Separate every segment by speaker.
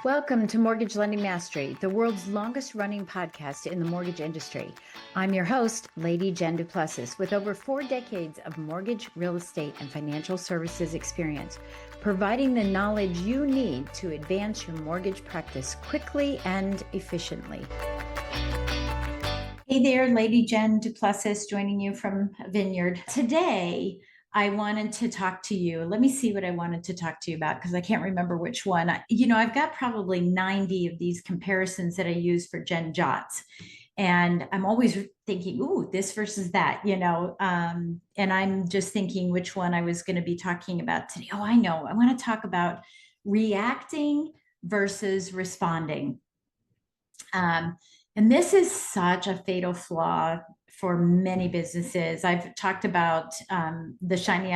Speaker 1: Welcome to Mortgage Lending Mastery, the world's longest running podcast in the mortgage industry. I'm your host, Lady Jen Du Plessis, with over 4 decades of mortgage, real estate, and financial services experience, providing the knowledge you need to advance your mortgage practice quickly and efficiently. Hey there, Lady Jen Du Plessis, joining you from Vineyard. Today, I wanted to talk to you. Let me see what I wanted to talk to you about because I can't remember which one. I've got probably 90 of these comparisons that I use for Gen Jots. And I'm always thinking, ooh, this versus that, and I'm just thinking which one I was going to be talking about today. Oh, I know. I want to talk about reacting versus responding. And this is such a fatal flaw for many businesses. I've talked about the shiny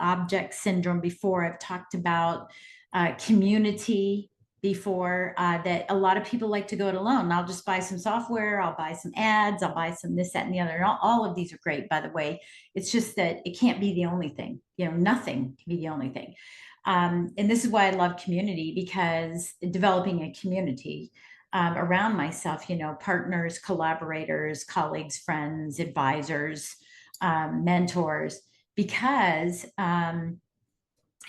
Speaker 1: object syndrome before. I've talked about community before, that a lot of people like to go it alone. I'll just buy some software, I'll buy some ads, I'll buy some this, that, and the other. And all of these are great, by the way. It's just that it can't be the only thing. Nothing can be the only thing. And this is why I love community, because developing a community around myself, partners, collaborators, colleagues, friends, advisors, mentors, because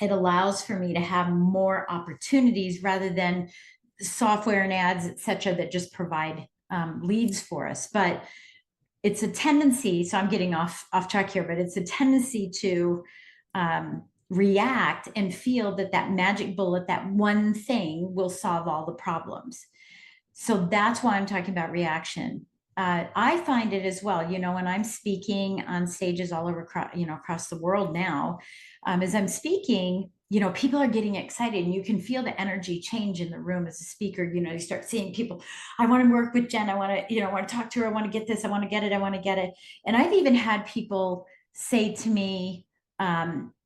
Speaker 1: it allows for me to have more opportunities rather than software and ads, et cetera, that just provide leads for us. But it's a tendency, so I'm getting off track here, but it's a tendency to react and feel that magic bullet, that one thing will solve all the problems. So that's why I'm talking about reaction. I find it as well, when I'm speaking on stages all over, across the world now, as I'm speaking, people are getting excited and you can feel the energy change in the room as a speaker. You start seeing people, I want to work with Jen. I want to, I want to talk to her. I want to get this. I want to get it. I want to get it. And I've even had people say to me,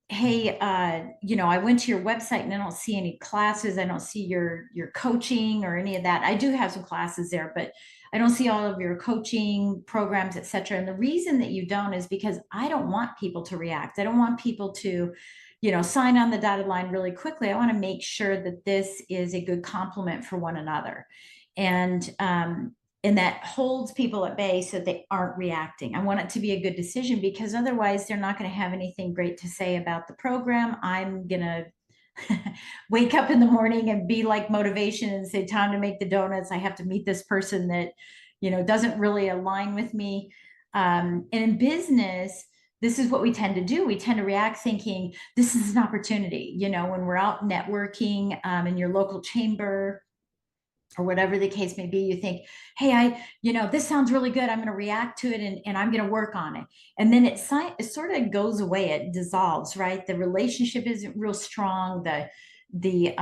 Speaker 1: hey, I went to your website and I don't see any classes. I don't see your coaching or any of that. I do have some classes there, but I don't see all of your coaching programs, et cetera. And the reason that you don't is because I don't want people to react. I don't want people to, sign on the dotted line really quickly. I want to make sure that this is a good complement for one another. And that holds people at bay so they aren't reacting. I want it to be a good decision, because otherwise they're not going to have anything great to say about the program. I'm going to wake up in the morning and be like motivation and say, time to make the donuts. I have to meet this person that, doesn't really align with me. And in business, this is what we tend to do. We tend to react thinking this is an opportunity, when we're out networking in your local chamber, or whatever the case may be, you think, hey, this sounds really good. I'm going to react to it and I'm going to work on it. And then it sort of goes away. It dissolves, right? The relationship isn't real strong. The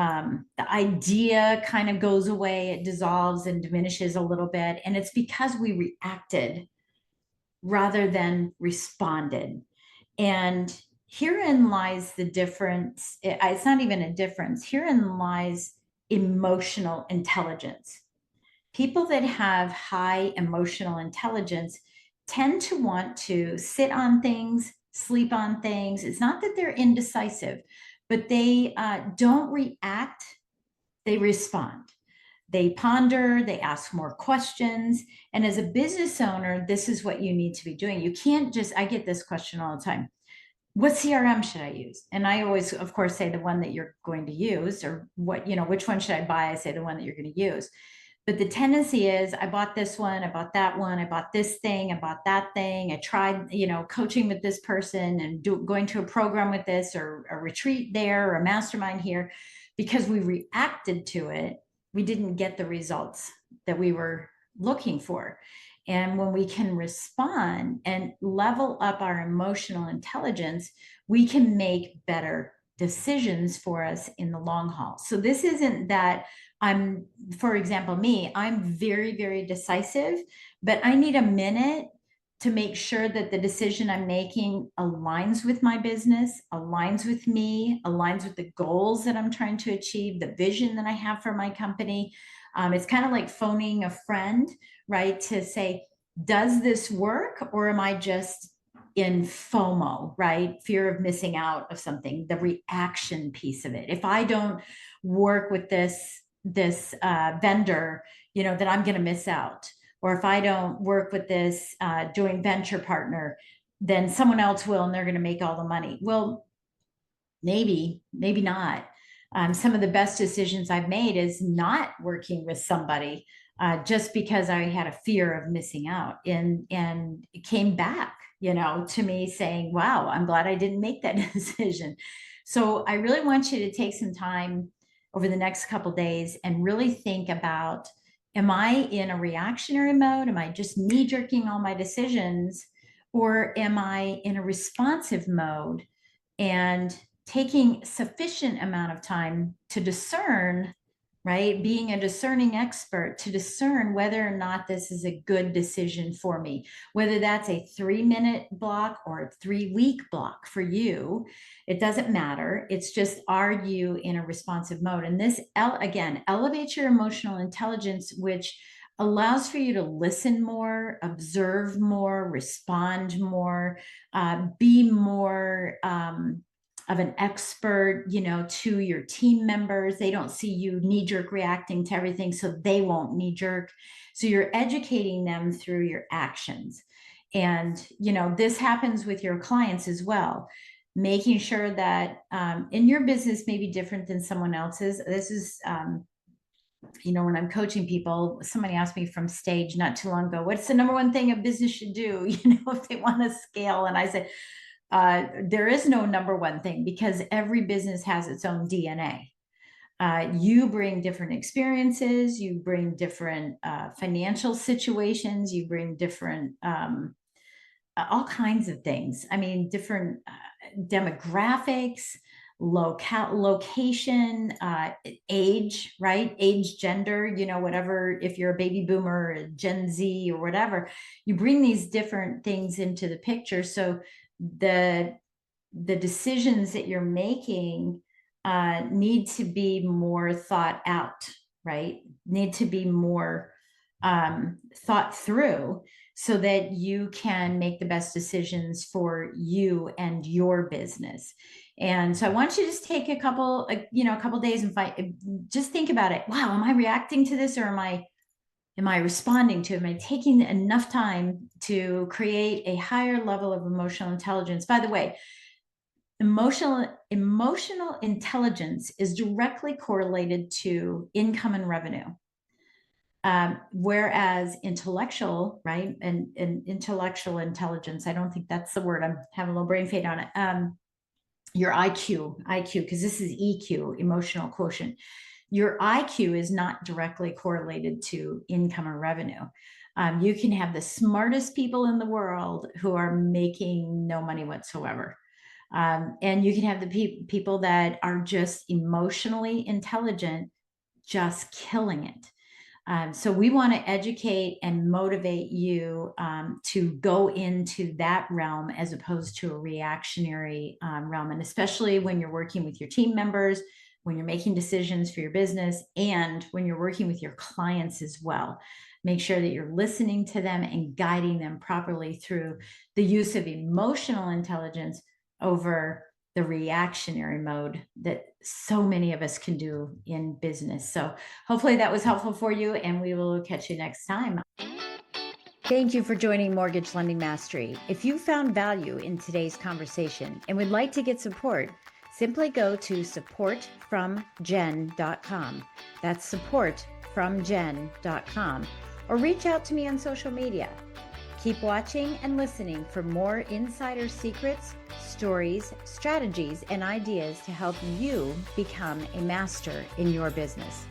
Speaker 1: idea kind of goes away. It dissolves and diminishes a little bit. And it's because we reacted rather than responded. And herein lies the difference. It's not even a difference. Herein lies emotional intelligence. People that have high emotional intelligence tend to want to sit on things, sleep on things. It's not that they're indecisive, but they don't react, they respond. They ponder, they ask more questions. And as a business owner, this is what you need to be doing. You can't just, I get this question all the time. What CRM should I use? And I always, of course, say the one that you're going to use, or which one should I buy? I say the one that you're going to use. But the tendency is, I bought this one, I bought that one, I bought this thing, I bought that thing. I tried, coaching with this person and going to a program with this, or a retreat there, or a mastermind here, because we reacted to it. We didn't get the results that we were looking for. And when we can respond and level up our emotional intelligence, we can make better decisions for us in the long haul. So this isn't that for example, I'm very, very decisive, but I need a minute to make sure that the decision I'm making aligns with my business, aligns with me, aligns with the goals that I'm trying to achieve, the vision that I have for my company. It's kind of like phoning a friend, right? To say, does this work, or am I just in FOMO, right? Fear of missing out of something, the reaction piece of it. If I don't work with this vendor, that I'm going to miss out. Or if I don't work with this joint venture partner, then someone else will, and they're going to make all the money. Well, maybe not. Some of the best decisions I've made is not working with somebody just because I had a fear of missing out, and it came back, to me saying, wow, I'm glad I didn't make that decision. So I really want you to take some time over the next couple of days and really think about, am I in a reactionary mode? Am I just knee jerking all my decisions? Or am I in a responsive mode and taking sufficient amount of time to discern, right? Being a discerning expert to discern whether or not this is a good decision for me, whether that's a 3-minute block or a 3-week block for you. It doesn't matter. It's just, are you in a responsive mode? And this, again, elevates your emotional intelligence, which allows for you to listen more, observe more, respond more, be more of an expert, to your team members. They don't see you knee-jerk reacting to everything, so they won't knee-jerk. So you're educating them through your actions. And, this happens with your clients as well. Making sure that in your business may be different than someone else's. This is, when I'm coaching people, somebody asked me from stage not too long ago, what's the number one thing a business should do, if they want to scale? And I said, there is no number one thing, because every business has its own DNA. You bring different experiences, you bring different financial situations, you bring different, all kinds of things. I mean, different demographics, location, age, right? Age, gender, whatever, if you're a baby boomer, a Gen Z or whatever, you bring these different things into the picture. So the decisions that you're making need to be more thought out, right? Need to be more thought through, so that you can make the best decisions for you and your business. And so I want you to just take a couple days and just think about it. Wow, am I reacting to this, or am I responding to it? Am I taking enough time to create a higher level of emotional intelligence? By the way, emotional intelligence is directly correlated to income and revenue. Whereas intellectual, right, and intellectual intelligence, I don't think that's the word. I'm having a little brain fade on it. Your IQ, because this is EQ, emotional quotient. Your IQ is not directly correlated to income or revenue. You can have the smartest people in the world who are making no money whatsoever. And you can have the people that are just emotionally intelligent, just killing it. So we want to educate and motivate you to go into that realm as opposed to a reactionary realm. And especially when you're working with your team members, when you're making decisions for your business, and when you're working with your clients as well. Make sure that you're listening to them and guiding them properly through the use of emotional intelligence over the reactionary mode that so many of us can do in business. So hopefully that was helpful for you, and we will catch you next time. Thank you for joining Mortgage Lending Mastery. If you found value in today's conversation and would like to get support, simply go to supportfromjen.com. That's supportfromjen.com, or reach out to me on social media. Keep watching and listening for more insider secrets, stories, strategies, and ideas to help you become a master in your business.